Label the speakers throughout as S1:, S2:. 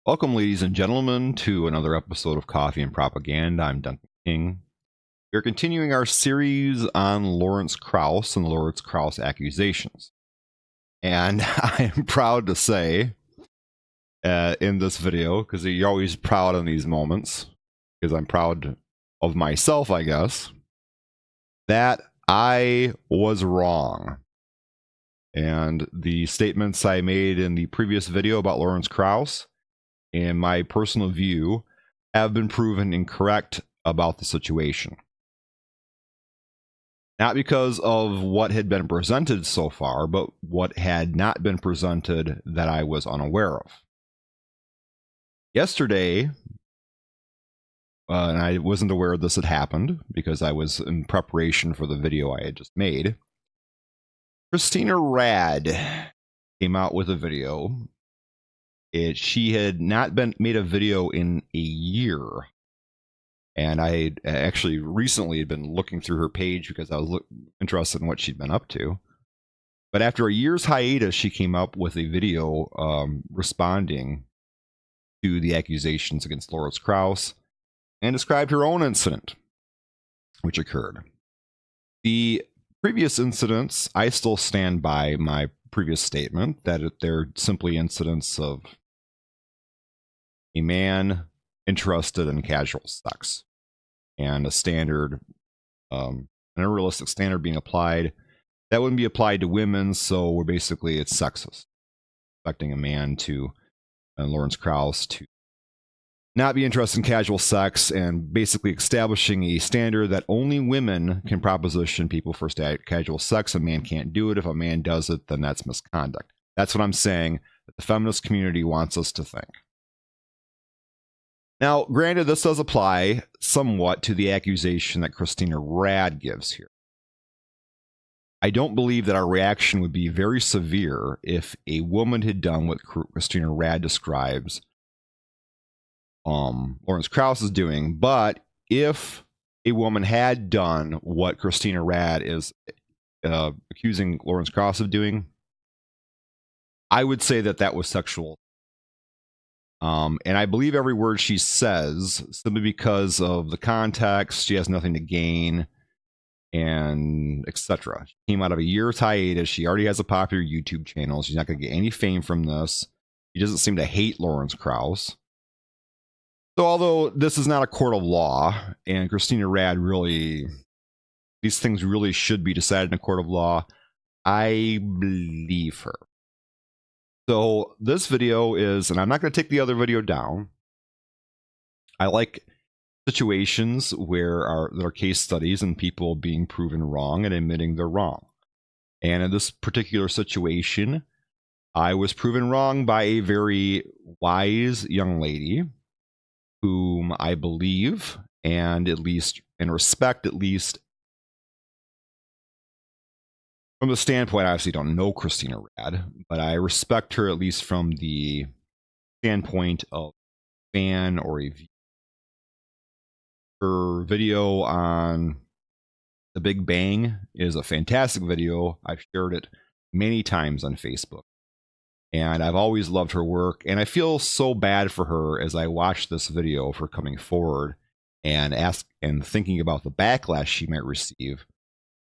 S1: Welcome, ladies and gentlemen, to another episode of Coffee and Propaganda. I'm Duncan King. We're continuing our series on Lawrence Krauss and the Lawrence Krauss accusations. And I am proud to say in this video, because you're always proud in these moments, because I'm proud of myself, I guess, that I was wrong. And the statements I made in the previous video about Lawrence Krauss, in my personal view, have been proven incorrect about the situation. Not because of what had been presented so far, but what had not been presented that I was unaware of. Yesterday, and I wasn't aware this had happened because I was in preparation for the video I had just made, Christina Rad came out with a video. She had not been made a video in a year. And I actually recently had been looking through her page because I was interested in what she'd been up to. But after a year's hiatus, she came up with a video responding to the accusations against Lawrence Krauss and described her own incident, which occurred. The previous incidents, I still stand by my previous statement that they're simply incidents of a man interested in casual sex and a standard, an unrealistic standard being applied that wouldn't be applied to women. So we're basically, it's sexist, expecting a man to, Lawrence Krauss, to not be interested in casual sex and basically establishing a standard that only women can proposition people for casual sex. A man can't do it. If a man does it, then that's misconduct. That's what I'm saying that the feminist community wants us to think. Now, granted, this does apply somewhat to the accusation that Christina Rad gives here. I don't believe that our reaction would be very severe if a woman had done what Christina Rad describes Lawrence Krauss is doing. But if a woman had done what Christina Rad is accusing Lawrence Krauss of doing, I would say that that was sexual. And I believe every word she says, simply because of the context. She has nothing to gain, and etc. She came out of a year's hiatus. She already has a popular YouTube channel. She's not going to get any fame from this. She doesn't seem to hate Lawrence Krauss. So although this is not a court of law, and Christina Rad really, these things really should be decided in a court of law, I believe her. So this video is, and I'm not going to take the other video down. I like situations where there are case studies and people being proven wrong and admitting they're wrong. And in this particular situation, I was proven wrong by a very wise young lady whom I believe, and at least in respect, at least from the standpoint, I obviously don't know Christina Rad, but I respect her at least from the standpoint of a fan or a viewer. Her video on the Big Bang is a fantastic video. I've shared it many times on Facebook, and I've always loved her work. And I feel so bad for her as I watch this video of her coming forward and thinking about the backlash she might receive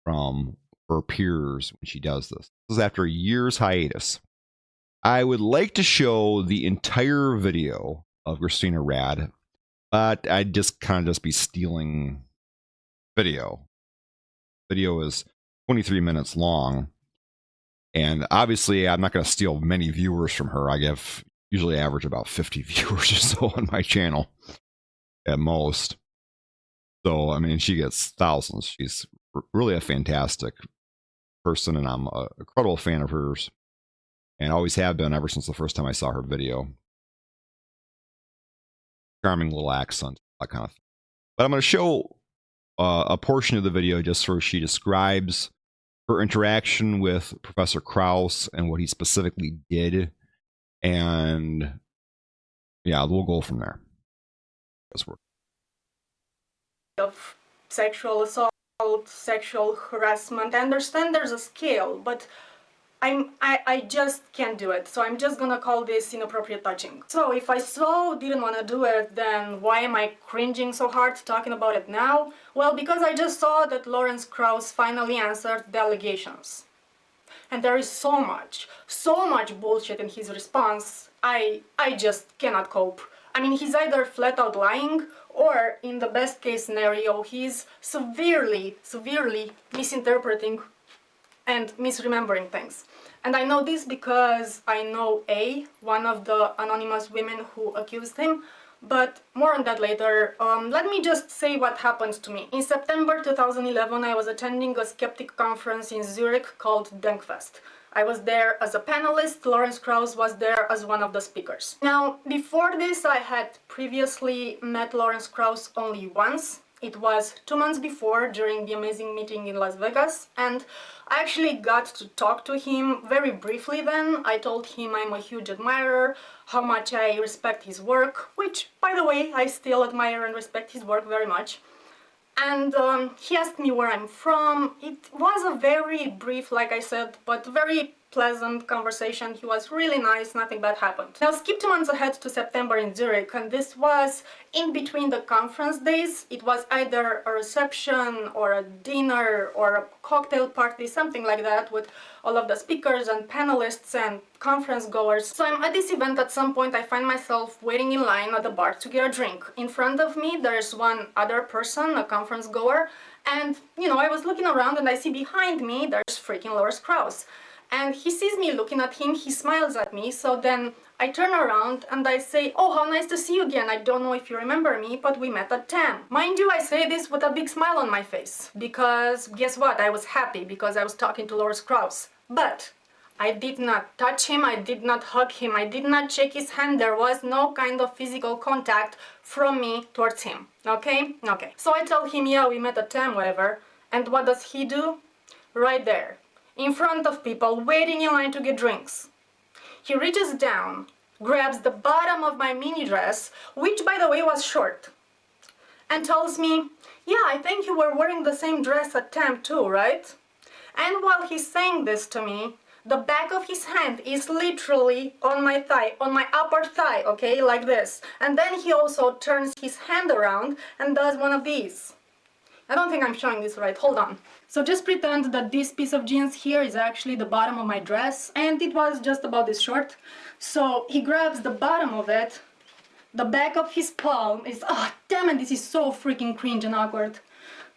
S1: from her peers when she does this. This is after a year's hiatus. I would like to show the entire video of Christina Rad, but I'd just kind of be stealing video. Video is 23 minutes long, and obviously I'm not going to steal many viewers from her. I usually average about 50 viewers or so on my channel at most. So, I mean, she gets thousands. She's really a fantastic person, and I'm a incredible fan of hers, and always have been ever since the first time I saw her video. Charming little accent, that kind of thing. But I'm going to show a portion of the video just where she describes her interaction with Professor Krauss and what he specifically did, and yeah, we'll go from there.
S2: Of sexual assault, sexual harassment. I understand there's a scale, but I just can't do it. So I'm just gonna call this inappropriate touching. So if I so didn't want to do it, then why am I cringing so hard talking about it now? Well, because I just saw that Lawrence Krauss finally answered the allegations. And there is so much bullshit in his response. I just cannot cope. I mean, he's either flat out lying, or in the best case scenario, he's severely misinterpreting and misremembering things. And I know this because I know A, one of the anonymous women who accused him, but more on that later. Let me just say what happened to me. In September 2011, I was attending a skeptic conference in Zurich called Denkfest. I was there as a panelist, Lawrence Krauss was there as one of the speakers. Now, before this, I had previously met Lawrence Krauss only once. It was 2 months before, during the amazing meeting in Las Vegas, and I actually got to talk to him very briefly then. I told him I'm a huge admirer, how much I respect his work, which, by the way, I still admire and respect his work very much. And he asked me where I'm from. It was a very brief, like I said, but very pleasant conversation. He was really nice, nothing bad happened. Now skip 2 months ahead to September in Zurich, and this was in between the conference days. It was either a reception or a dinner or a cocktail party, something like that, with all of the speakers and panelists and conference goers. So I'm at this event. At some point I find myself waiting in line at the bar to get a drink. In front of me there's one other person, a conference goer, and I was looking around and I see behind me there's freaking Lawrence Krauss. And he sees me looking at him, he smiles at me, so then I turn around and I say, "Oh, how nice to see you again. I don't know if you remember me, but we met at 10. Mind you, I say this with a big smile on my face, because guess what? I was happy because I was talking to Lawrence Krauss. But I did not touch him, I did not hug him, I did not shake his hand. There was no kind of physical contact from me towards him. Okay? Okay. So I tell him, yeah, we met at 10, whatever. And what does he do? Right there, in front of people waiting in line to get drinks, he reaches down, grabs the bottom of my mini dress, which by the way was short, and tells me, "Yeah, I think you were wearing the same dress at 10 too, right?" And while he's saying this to me, the back of his hand is literally on my thigh, on my upper thigh, okay, like this. And then he also turns his hand around and does one of these. I don't think I'm showing this right, hold on. So just pretend that this piece of jeans here is actually the bottom of my dress, and it was just about this short. So he grabs the bottom of it, the back of his palm is, damn it, this is so freaking cringe and awkward.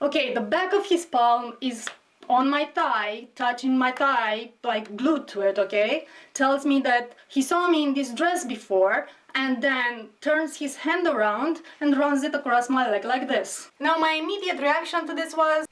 S2: Okay, the back of his palm is on my thigh, touching my thigh, like glued to it, okay? Tells me that he saw me in this dress before, and then turns his hand around and runs it across my leg like this. Now my immediate reaction to this was,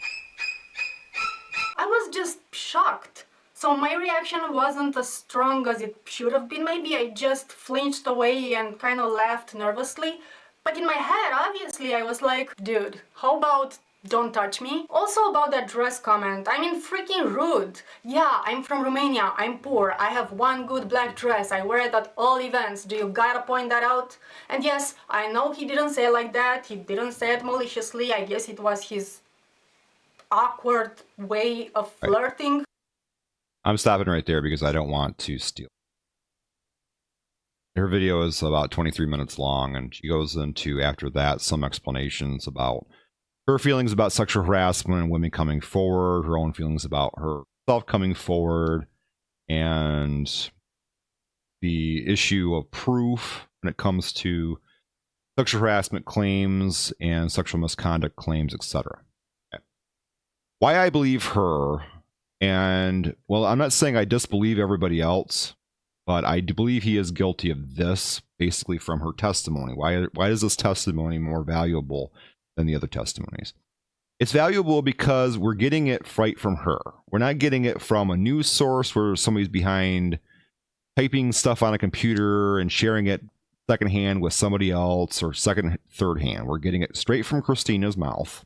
S2: I was just shocked. So my reaction wasn't as strong as it should have been. Maybe I just flinched away and kind of laughed nervously. But in my head, obviously, I was like, dude, how about don't touch me? Also about that dress comment, I mean, freaking rude. Yeah, I'm from Romania, I'm poor, I have one good black dress, I wear it at all events, do you gotta point that out? And yes, I know he didn't say it like that, he didn't say it maliciously, I guess it was his awkward way of flirting.
S1: I'm stopping right there because I don't want to steal. Her video is about 23 minutes long, and she goes into, after that, some explanations about her feelings about sexual harassment and women coming forward, her own feelings about herself coming forward, and the issue of proof when it comes to sexual harassment claims and sexual misconduct claims, etc. Okay. Why I believe her, and well, I'm not saying I disbelieve everybody else, but I do believe he is guilty of this, basically from her testimony. Why is this testimony more valuable than the other testimonies? It's valuable because we're getting it right from her. We're not getting it from a news source where somebody's behind typing stuff on a computer and sharing it secondhand with somebody else, or third hand. We're getting it straight from Christina's mouth.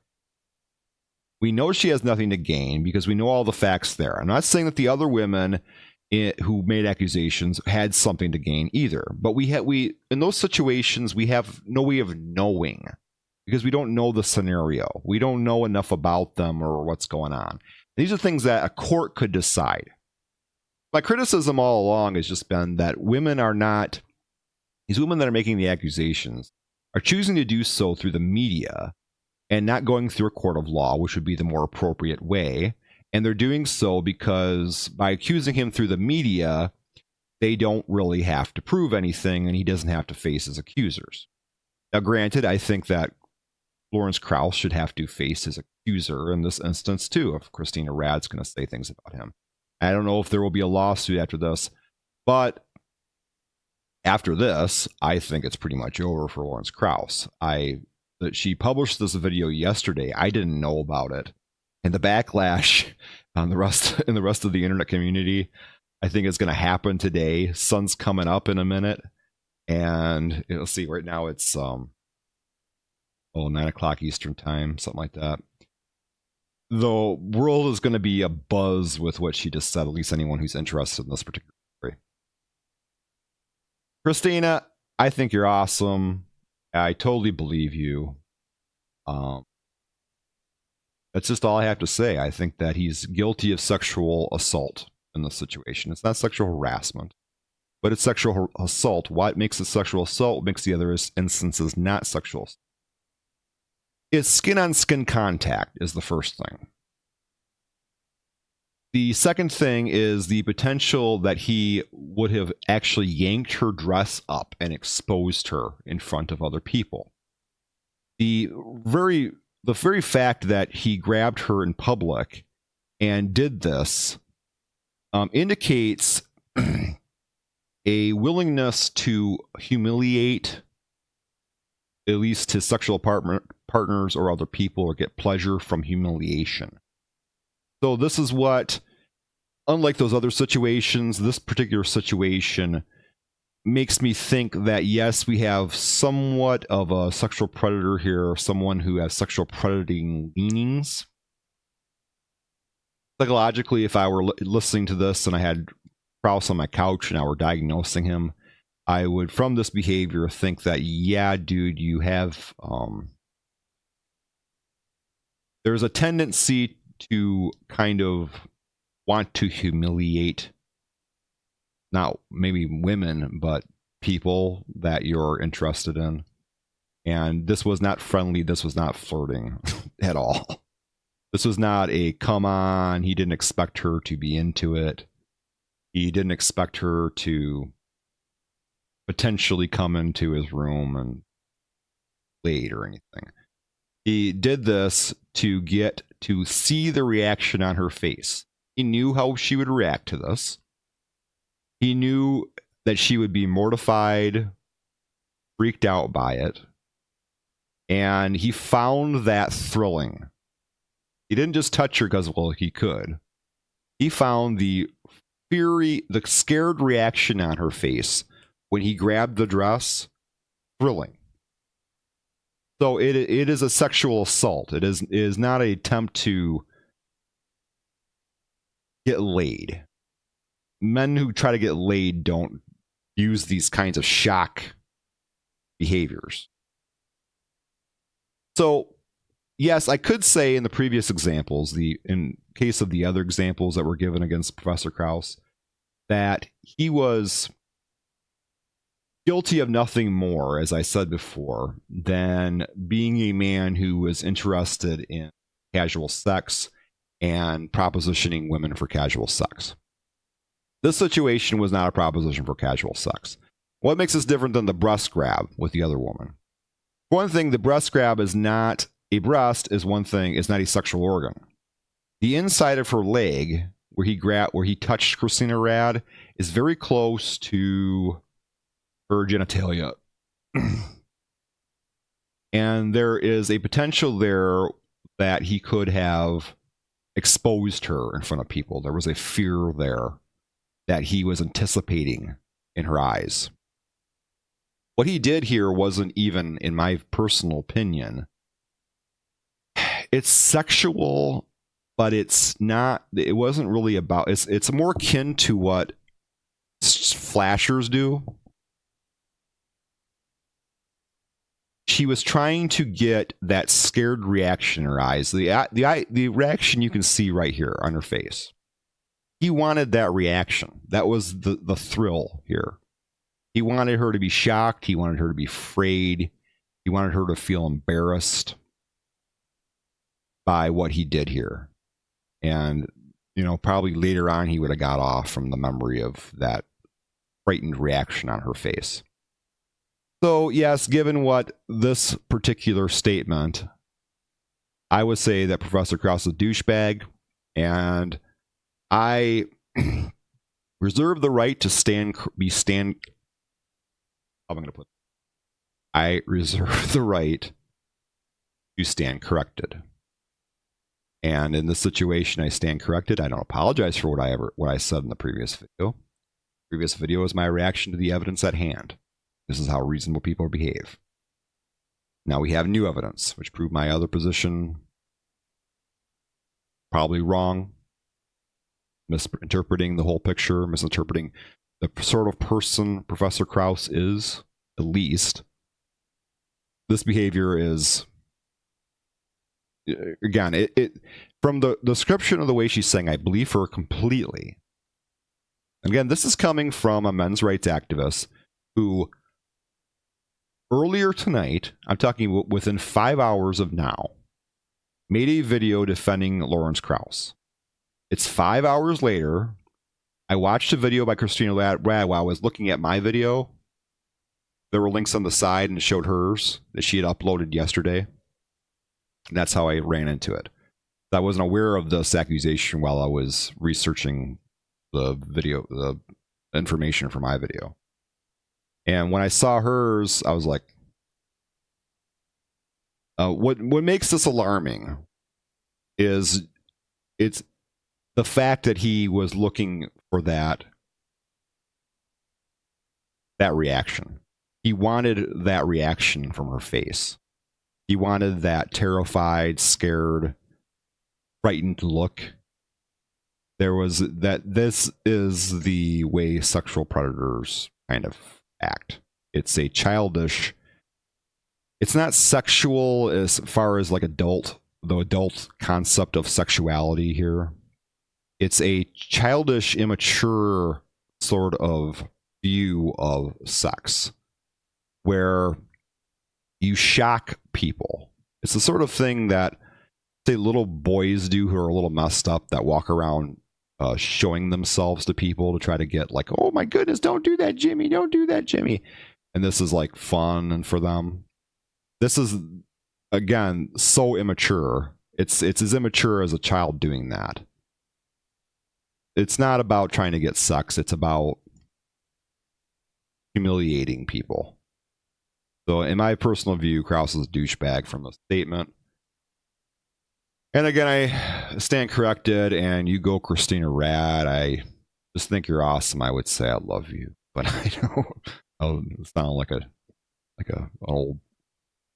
S1: We know she has nothing to gain because we know all the facts there. I'm not saying that the other women who made accusations had something to gain either, but we in those situations we have no way of knowing, because we don't know the scenario. We don't know enough about them or what's going on. These are things that a court could decide. My criticism all along has just been that women are not, these women that are making the accusations are choosing to do so through the media and not going through a court of law, which would be the more appropriate way. And they're doing so because by accusing him through the media, they don't really have to prove anything and he doesn't have to face his accusers. Now, granted, I think that Lawrence Krauss should have to face his accuser in this instance, too, if Christina Rad's going to say things about him. I don't know if there will be a lawsuit after this, but after this, I think it's pretty much over for Lawrence Krauss. She published this video yesterday. I didn't know about it. And the backlash on the rest of the internet community, I think is going to happen today. Sun's coming up in a minute. And you'll see right now it's 9 o'clock Eastern time, something like that. The world is going to be abuzz with what she just said, at least anyone who's interested in this particular story. Christina, I think you're awesome. I totally believe you. That's just all I have to say. I think that he's guilty of sexual assault in this situation. It's not sexual harassment, but it's sexual assault. What makes it sexual assault makes the other instances not sexual assault. It's skin-on-skin contact is the first thing. The second thing is the potential that he would have actually yanked her dress up and exposed her in front of other people. The very fact that he grabbed her in public and did this indicates a willingness to humiliate at least his sexual partners or other people, or get pleasure from humiliation. So this is what, unlike those other situations, this particular situation makes me think that, yes, we have somewhat of a sexual predator here, someone who has sexual predating leanings. Psychologically, if I were listening to this and I had Krauss on my couch and I were diagnosing him, I would, from this behavior, think that, yeah, dude, you have, there's a tendency to kind of want to humiliate, not maybe women, but people that you're interested in. And this was not friendly. This was not flirting at all. This was not a come on. He didn't expect her to be into it. He didn't expect her to potentially come into his room and wait or anything. He did this to get to see the reaction on her face. He knew how she would react to this. He knew that she would be mortified, freaked out by it. And he found that thrilling. He didn't just touch her because, well, he could. He found the fury, the scared reaction on her face when he grabbed the dress thrilling. So it is a sexual assault. It is not an attempt to get laid. Men who try to get laid don't use these kinds of shock behaviors. So, yes, I could say in the previous examples, in case of the other examples that were given against Professor Krauss, that he was guilty of nothing more, as I said before, than being a man who was interested in casual sex and propositioning women for casual sex. This situation was not a proposition for casual sex. What makes this different than the breast grab with the other woman? One thing, the breast grab is not a breast, is one thing, is not a sexual organ. The inside of her leg, where he touched Christina Rad, is very close to her genitalia. And there is a potential there that he could have exposed her in front of people. There was a fear there that he was anticipating in her eyes. What he did here wasn't even, in my personal opinion, it's sexual, but it's not, it wasn't really about, it's more akin to what flashers do. She was trying to get that scared reaction in her eyes. The reaction you can see right here on her face. He wanted that reaction. That was the thrill here. He wanted her to be shocked. He wanted her to be afraid. He wanted her to feel embarrassed by what he did here. And, you know, probably later on he would have got off from the memory of that frightened reaction on her face. So, yes, given what this particular statement, I would say that Professor Krauss is a douchebag, and I reserve the right to I reserve the right to stand corrected. And in this situation, I stand corrected. I don't apologize for what I said in the previous video. The previous video is my reaction to the evidence at hand. This is how reasonable people behave. Now we have new evidence, which proved my other position probably wrong, misinterpreting the whole picture, misinterpreting the sort of person Professor Krauss is, at least. This behavior is, again, it from the description of the way she's saying, I believe her completely. Again, this is coming from a men's rights activist who earlier tonight, I'm talking within 5 hours of now, made a video defending Lawrence Krauss. It's 5 hours later. I watched a video by Christina Rad while I was looking at my video. There were links on the side and it showed hers that she had uploaded yesterday. And that's how I ran into it. I wasn't aware of this accusation while I was researching the video, the information for my video. And when I saw hers, I was like, what makes this alarming is it's the fact that he was looking for that reaction. He wanted that reaction from her face. He wanted that terrified, scared, frightened look. There was that. This is the way sexual predators kind of act. It's a childish. It's not sexual as far as like the adult concept of sexuality here. It's a childish, immature sort of view of sex where you shock people. It's the sort of thing that, say, little boys do who are a little messed up, that walk around showing themselves to people to try to get like, oh my goodness, don't do that, Jimmy, don't do that, Jimmy. And this is like fun and for them. This is, again, so immature. It's as immature as a child doing that. It's not about trying to get sex. It's about humiliating people. So in my personal view, Krauss is a douchebag from the statement. And again, I stand corrected, and you go Christina Rad. I just think you're awesome. I would say I love you. But I don't sound like an old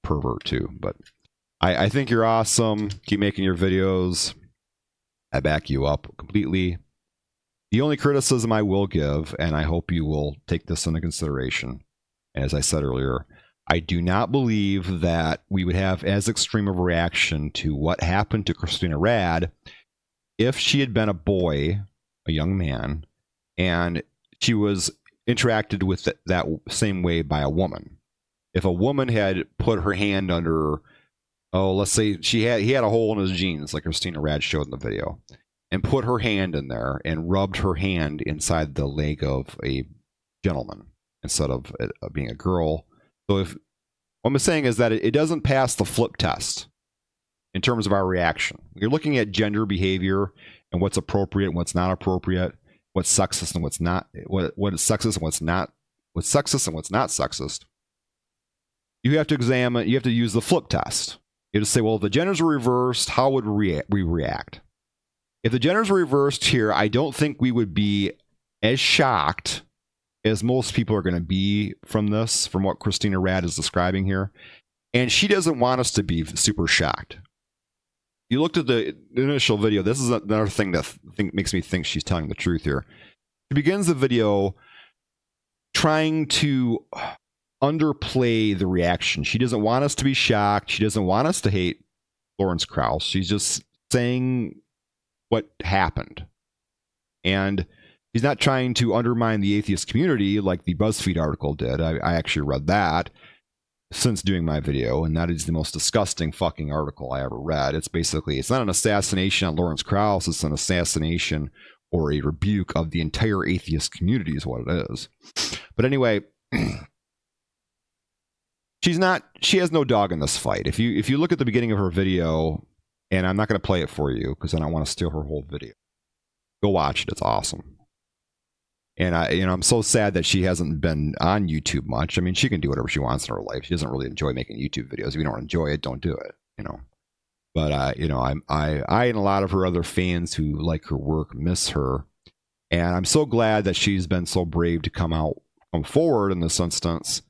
S1: pervert too. But I think you're awesome. Keep making your videos. I back you up completely. The only criticism I will give, and I hope you will take this into consideration, as I said earlier, I do not believe that we would have as extreme of a reaction to what happened to Christina Rad if she had been a boy, a young man, and she was interacted with that same way by a woman. If a woman had put her hand under, let's say he had a hole in his jeans, like Christina Rad showed in the video, and put her hand in there and rubbed her hand inside the leg of a gentleman instead of being a girl. So if what I'm saying is that it doesn't pass the flip test in terms of our reaction. You're looking at gender behavior and what's appropriate and what's not appropriate, what's sexist and what's not, what is sexist and what's not, what's sexist and what's not sexist. You have to examine, you have to use the flip test. You have to say, well, if the genders were reversed, how would we react? If the genders were reversed here, I don't think we would be as shocked as most people are going to be from this, from what Christina Rad is describing here. And she doesn't want us to be super shocked. You looked at the initial video. This is another thing that makes me think she's telling the truth here. She begins the video trying to underplay the reaction. She doesn't want us to be shocked. She doesn't want us to hate Lawrence Krauss. She's just saying what happened. And he's not trying to undermine the atheist community like the BuzzFeed article did. I actually read that since doing my video, and that is the most disgusting fucking article I ever read. It's basically, it's not an assassination on Lawrence Krauss, it's an assassination or a rebuke of the entire atheist community is what it is. But anyway, she has no dog in this fight. If you look at the beginning of her video, and I'm not going to play it for you because I don't want to steal her whole video. Go watch it. It's awesome. And I'm so sad that she hasn't been on YouTube much. I mean, she can do whatever she wants in her life. She doesn't really enjoy making YouTube videos. If you don't enjoy it, don't do it. But I and a lot of her other fans who like her work miss her, and I'm so glad that she's been so brave to come forward in this instance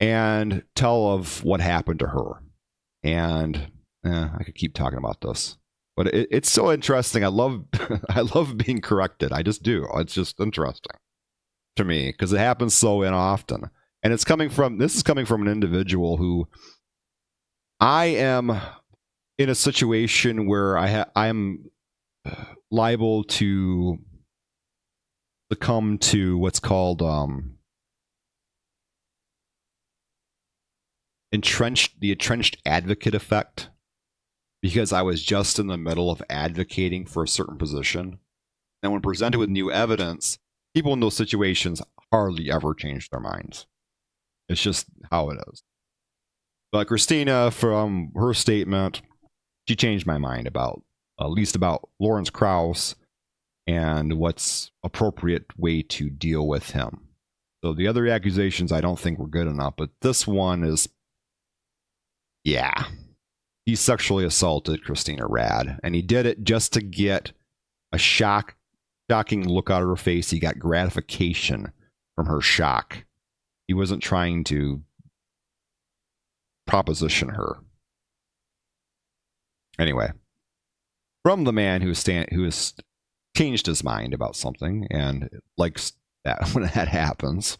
S1: and tell of what happened to her. And I could keep talking about this, but it's so interesting. I love I love being corrected. I just do. It's just interesting to me because it happens so often, and this is coming from an individual who I am in a situation where I am liable to succumb to what's called the entrenched advocate effect, because I was just in the middle of advocating for a certain position. And when presented with new evidence, people in those situations hardly ever change their minds. It's just how it is. But Christina, from her statement, she changed my mind about, at least about Lawrence Krauss and what's appropriate way to deal with him. So the other accusations I don't think were good enough, but this one is, yeah. He sexually assaulted Christina Rad, and he did it just to get a shocking look out of her face. He got gratification from her shock. He wasn't trying to proposition her. Anyway, from the man who has changed his mind about something and likes that when that happens,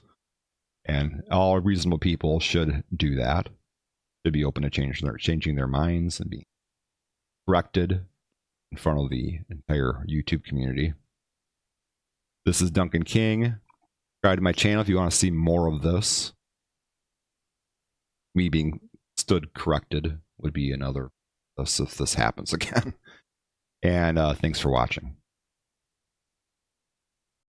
S1: and all reasonable people should do that, should be open to changing their minds and be corrected in front of the entire YouTube community. This is Duncan King. Subscribe to my channel if you want to see more of this. Me being stood corrected would be another if this happens again. And thanks for watching.